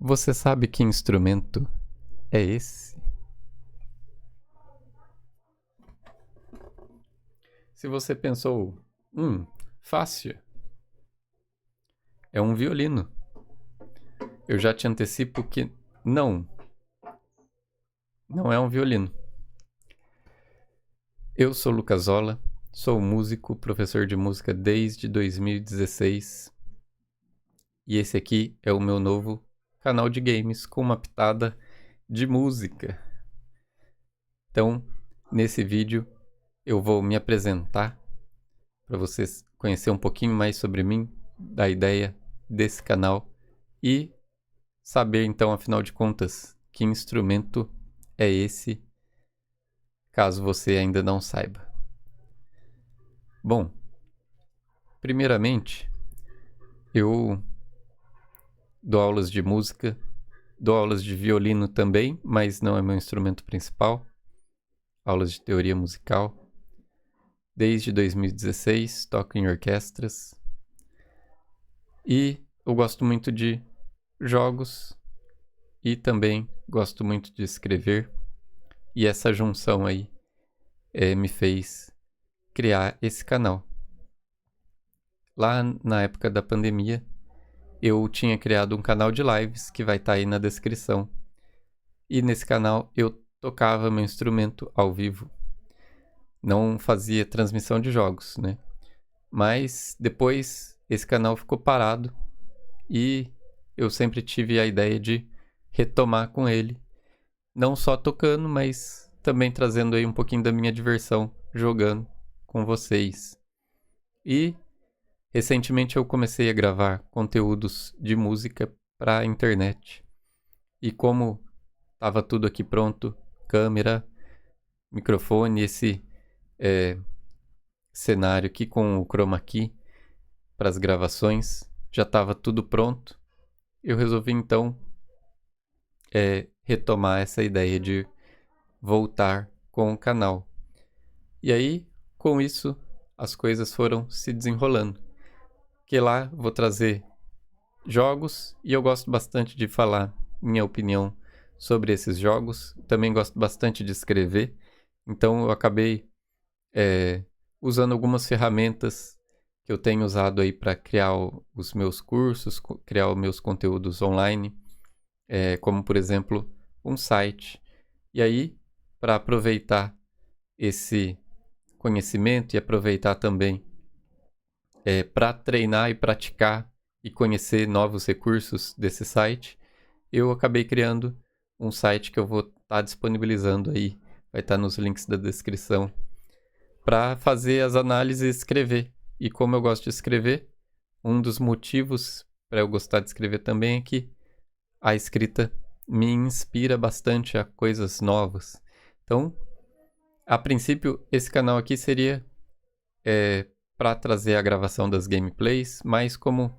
Você sabe que instrumento é esse? Se você pensou, fácil, é um violino. Eu já te antecipo que não é um violino. Eu sou Lucas Zola, sou músico, professor de música desde 2016 e esse aqui é o meu novo canal de games com uma pitada de música. Então, nesse vídeo eu vou me apresentar para vocês conhecer um pouquinho mais sobre mim, da ideia desse canal e saber então, afinal de contas, que instrumento é esse, caso você ainda não saiba. Bom, primeiramente, eu dou aulas de música, dou aulas de violino também, mas não é meu instrumento principal. Aulas de teoria musical. Desde 2016, toco em orquestras. E eu gosto muito de jogos e também gosto muito de escrever. E essa junção aí me fez criar esse canal. Lá na época da pandemia, eu tinha criado um canal de lives que vai estar aí na descrição. E nesse canal eu tocava meu instrumento ao vivo. Não fazia transmissão de jogos, né? Mas depois esse canal ficou parado e eu sempre tive a ideia de retomar com ele. Não só tocando, mas também trazendo aí um pouquinho da minha diversão jogando com vocês. E recentemente eu comecei a gravar conteúdos de música para a internet. E como estava tudo aqui pronto, câmera, microfone, esse cenário aqui com o chroma key para as gravações, já estava tudo pronto. Eu resolvi então retomar essa ideia de voltar com o canal. E aí, com isso, as coisas foram se desenrolando. Que lá vou trazer jogos e eu gosto bastante de falar minha opinião sobre esses jogos. Também gosto bastante de escrever. Então eu acabei usando algumas ferramentas que eu tenho usado aí para criar os meus cursos, criar os meus conteúdos online, como por exemplo um site. E aí, para aproveitar esse conhecimento e aproveitar também para treinar e praticar e conhecer novos recursos desse site, eu acabei criando um site que eu vou estar disponibilizando aí, vai estar nos links da descrição, para fazer as análises e escrever. E como eu gosto de escrever, um dos motivos para eu gostar de escrever também é que a escrita me inspira bastante a coisas novas. Então, a princípio, esse canal aqui seria para trazer a gravação das gameplays, mas como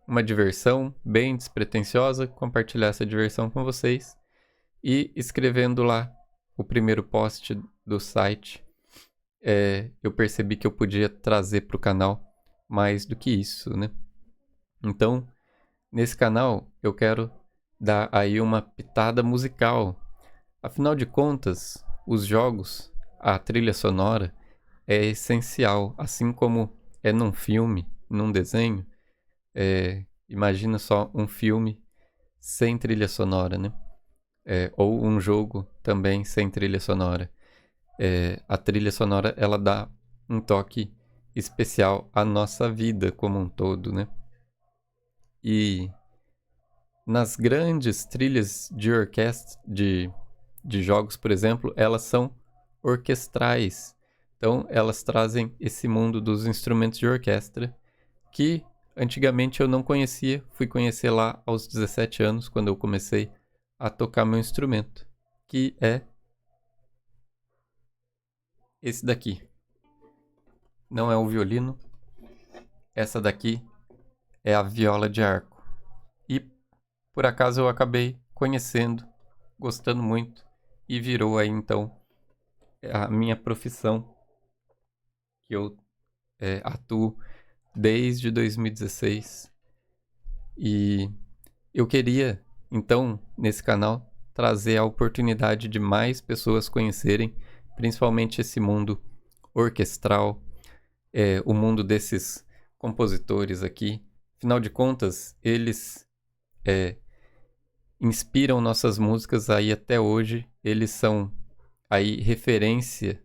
uma diversão bem despretensiosa, compartilhar essa diversão com vocês e escrevendo lá o primeiro post do site. Eu percebi que eu podia trazer para o canal mais do que isso, né? Então, nesse canal eu quero dar aí uma pitada musical. Afinal de contas, os jogos, a trilha sonora é essencial, assim como é num filme, num desenho. Imagina só um filme sem trilha sonora, né? Ou um jogo também sem trilha sonora. A trilha sonora, ela dá um toque especial à nossa vida como um todo, né? E nas grandes trilhas de orquestra, de jogos, por exemplo, elas são orquestrais. Então, elas trazem esse mundo dos instrumentos de orquestra que antigamente eu não conhecia. Fui conhecer lá aos 17 anos, quando eu comecei a tocar meu instrumento, que é esse daqui. Não é o violino. Essa daqui é a viola de arco. E por acaso eu acabei conhecendo, gostando muito, e virou aí então a minha profissão, que eu atuo desde 2016. E eu queria então, nesse canal, trazer a oportunidade de mais pessoas conhecerem, principalmente esse mundo orquestral, o mundo desses compositores aqui. Afinal de contas, eles inspiram nossas músicas aí até hoje. Eles são aí referência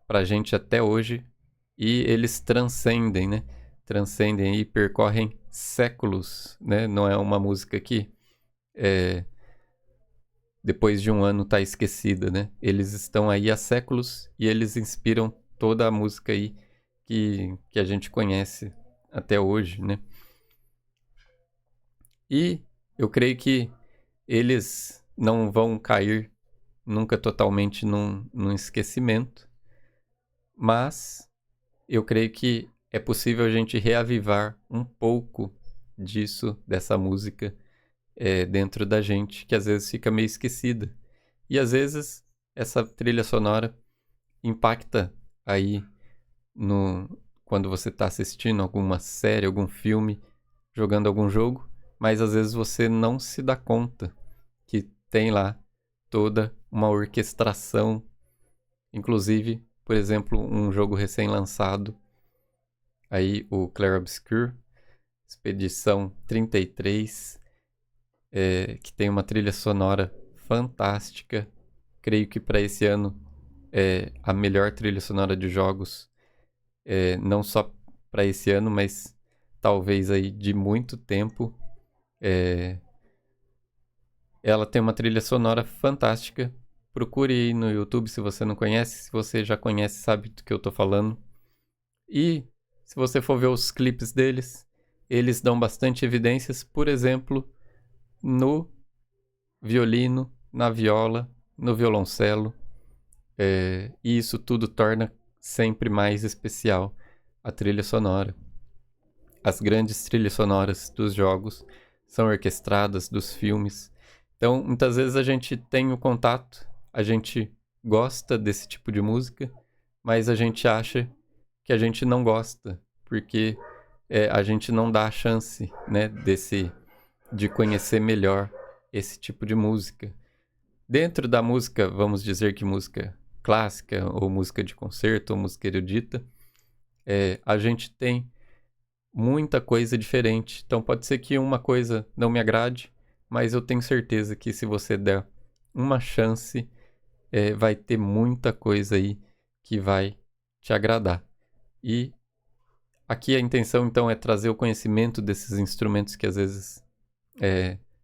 pra gente até hoje. E eles transcendem, né? Transcendem e percorrem séculos, né? Não é uma música que depois de um ano tá esquecida, né? Eles estão aí há séculos e eles inspiram toda a música aí que a gente conhece até hoje, né? E eu creio que eles não vão cair nunca totalmente num esquecimento, mas eu creio que é possível a gente reavivar um pouco disso, dessa música, dentro da gente, que às vezes fica meio esquecida. E às vezes essa trilha sonora impacta aí quando você está assistindo alguma série, algum filme, jogando algum jogo, mas às vezes você não se dá conta que tem lá toda uma orquestração, inclusive, por exemplo, um jogo recém-lançado, aí o Clair Obscur, Expedição 33, que tem uma trilha sonora fantástica. Creio que para esse ano é a melhor trilha sonora de jogos, não só para esse ano, mas talvez aí de muito tempo. Ela tem uma trilha sonora fantástica. Procure aí no YouTube se você não conhece. Se você já conhece, sabe do que eu tô falando. E se você for ver os clipes deles, eles dão bastante evidências, por exemplo, no violino, na viola, no violoncelo. E isso tudo torna sempre mais especial a trilha sonora. As grandes trilhas sonoras dos jogos são orquestradas, dos filmes. Então, muitas vezes a gente tem o contato, a gente gosta desse tipo de música, mas a gente acha que a gente não gosta, porque a gente não dá a chance, né, de conhecer melhor esse tipo de música. Dentro da música, vamos dizer que música clássica, ou música de concerto, ou música erudita, a gente tem muita coisa diferente. Então pode ser que uma coisa não me agrade, mas eu tenho certeza que se você der uma chance, vai ter muita coisa aí que vai te agradar. E aqui a intenção então é trazer o conhecimento desses instrumentos que às vezes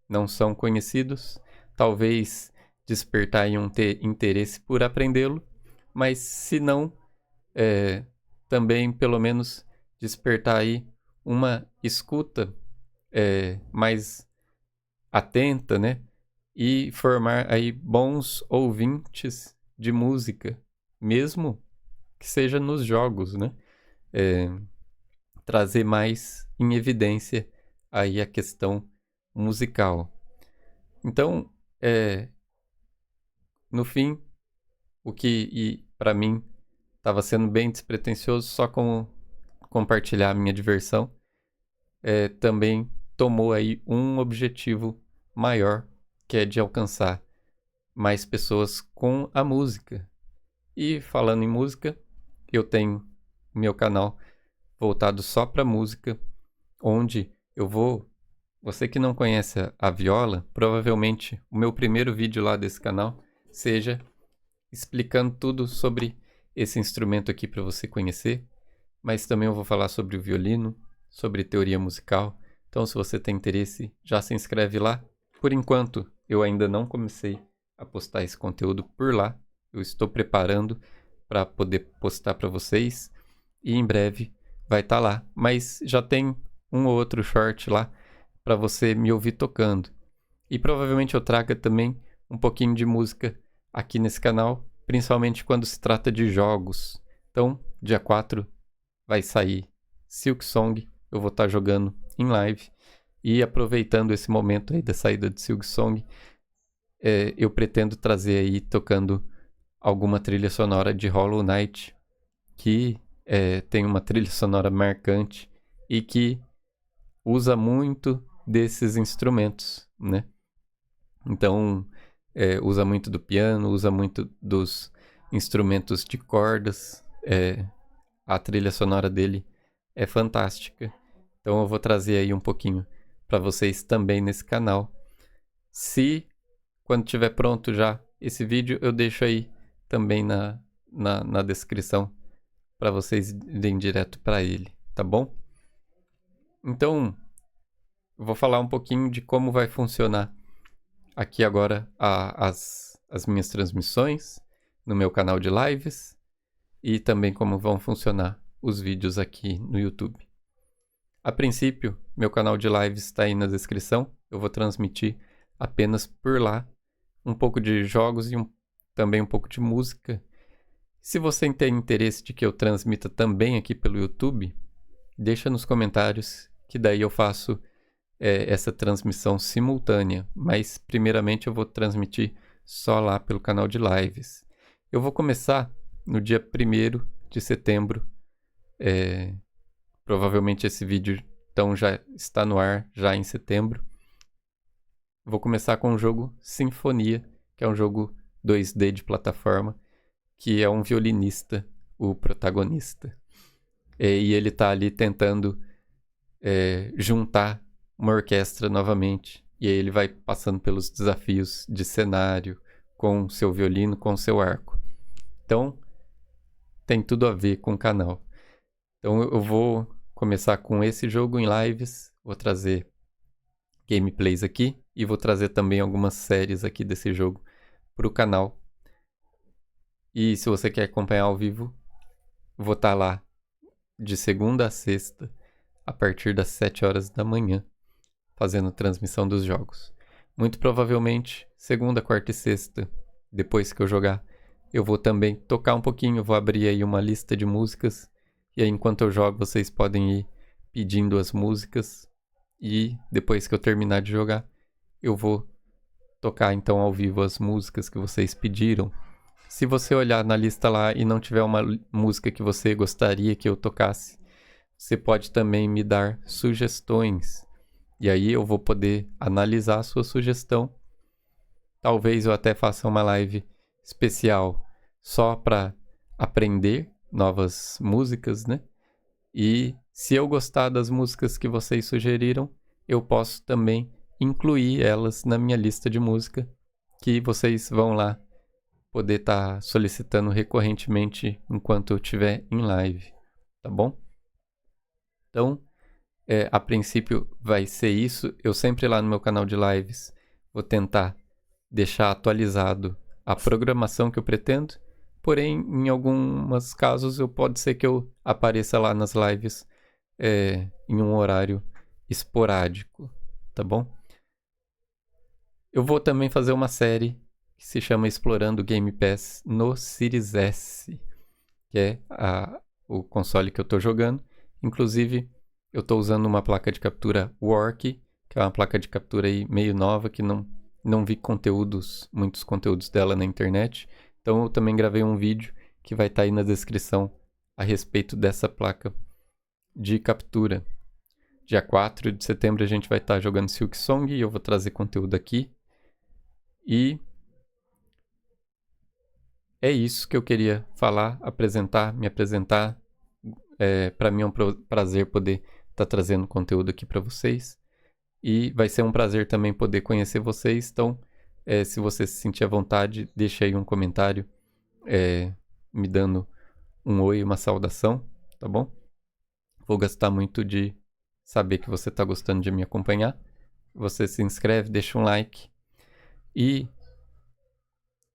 não são conhecidos, talvez despertar aí um interesse por aprendê-lo, mas se não, também pelo menos despertar aí uma escuta mais atenta, né? E formar aí bons ouvintes de música, mesmo que seja nos jogos, né? Trazer mais em evidência aí a questão musical. Então, no fim, o que para mim estava sendo bem despretensioso, só como compartilhar a minha diversão, também tomou aí um objetivo maior, que é de alcançar mais pessoas com a música. E falando em música, eu tenho meu canal voltado só para música, onde eu vou... Você que não conhece a viola, provavelmente o meu primeiro vídeo lá desse canal seja explicando tudo sobre esse instrumento aqui para você conhecer, mas também eu vou falar sobre o violino, sobre teoria musical. Então, se você tem interesse, já se inscreve lá. Por enquanto, eu ainda não comecei a postar esse conteúdo por lá. Eu estou preparando para poder postar para vocês e em breve vai estar lá. Mas já tem um ou outro short lá para você me ouvir tocando. E provavelmente eu traga também um pouquinho de música aqui nesse canal, principalmente quando se trata de jogos. Então, dia 4 vai sair Silksong, eu vou estar jogando em live. E aproveitando esse momento aí da saída de Silksong, eu pretendo trazer aí tocando alguma trilha sonora de Hollow Knight, que tem uma trilha sonora marcante e que usa muito desses instrumentos, né? Então, usa muito do piano, usa muito dos instrumentos de cordas. A trilha sonora dele é fantástica. Então eu vou trazer aí um pouquinho para vocês também nesse canal. Se quando tiver pronto já esse vídeo, eu deixo aí também na descrição para vocês irem direto para ele, tá bom? Então, eu vou falar um pouquinho de como vai funcionar aqui agora as minhas transmissões no meu canal de lives e também como vão funcionar os vídeos aqui no YouTube. A princípio, meu canal de lives está aí na descrição. Eu vou transmitir apenas por lá um pouco de jogos e também um pouco de música. Se você tem interesse de que eu transmita também aqui pelo YouTube, deixa nos comentários que daí eu faço essa transmissão simultânea. Mas primeiramente eu vou transmitir só lá pelo canal de lives. Eu vou começar no dia 1º de setembro. Provavelmente esse vídeo então já está no ar já em setembro. Vou começar com o jogo Sinfonia, que é um jogo 2D de plataforma, que é um violinista, o protagonista. E ele está ali tentando juntar uma orquestra novamente. E aí ele vai passando pelos desafios de cenário, com seu violino, com seu arco. Então, tem tudo a ver com o canal. Então eu vou começar com esse jogo em lives, vou trazer gameplays aqui e vou trazer também algumas séries aqui desse jogo para o canal. E se você quer acompanhar ao vivo, vou estar lá de segunda a sexta, a partir das 7 horas da manhã, fazendo transmissão dos jogos. Muito provavelmente, segunda, quarta e sexta, depois que eu jogar, eu vou também tocar um pouquinho, vou abrir aí uma lista de músicas, e aí enquanto eu jogo vocês podem ir pedindo as músicas, e depois que eu terminar de jogar, eu vou tocar então ao vivo as músicas que vocês pediram. Se você olhar na lista lá e não tiver uma música que você gostaria que eu tocasse, você pode também me dar sugestões. E aí eu vou poder analisar a sua sugestão. Talvez eu até faça uma live especial só para aprender novas músicas, né? E se eu gostar das músicas que vocês sugeriram, eu posso também incluir elas na minha lista de música, que vocês vão lá poder estar solicitando recorrentemente enquanto eu estiver em live, tá bom? Então, a princípio vai ser isso. Eu sempre lá no meu canal de lives vou tentar deixar atualizado a programação que eu pretendo, porém, em alguns casos, pode ser que eu apareça lá nas lives em um horário esporádico, tá bom? Eu vou também fazer uma série que se chama Explorando Game Pass no Series S, que é o console que eu estou jogando. Inclusive, eu estou usando uma placa de captura Work, que é uma placa de captura aí meio nova, que não vi muitos conteúdos dela na internet. Então eu também gravei um vídeo que vai estar aí na descrição a respeito dessa placa de captura. Dia 4 de setembro a gente vai estar jogando Silksong e eu vou trazer conteúdo aqui. E é isso que eu queria falar, me apresentar. Para mim é um prazer poder estar trazendo conteúdo aqui para vocês. E vai ser um prazer também poder conhecer vocês. Então, se você se sentir à vontade, deixa aí um comentário me dando um oi, uma saudação, tá bom? Vou gostar muito de saber que você está gostando de me acompanhar. Você se inscreve, deixa um like. E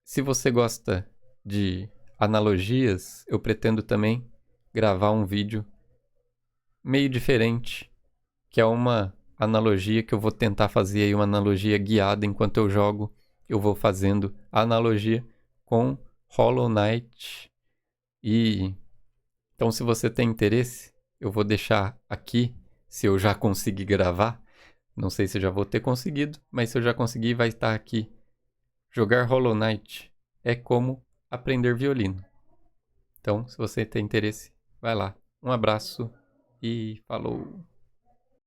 se você gosta de analogias, eu pretendo também gravar um vídeo meio diferente, que é uma analogia que eu vou tentar fazer aí, uma analogia guiada enquanto eu jogo. Eu vou fazendo a analogia com Hollow Knight. E então, se você tem interesse, eu vou deixar aqui, se eu já conseguir gravar. Não sei se eu já vou ter conseguido, mas se eu já conseguir, vai estar aqui. Jogar Hollow Knight é como aprender violino. Então, se você tem interesse, vai lá. Um abraço e falou!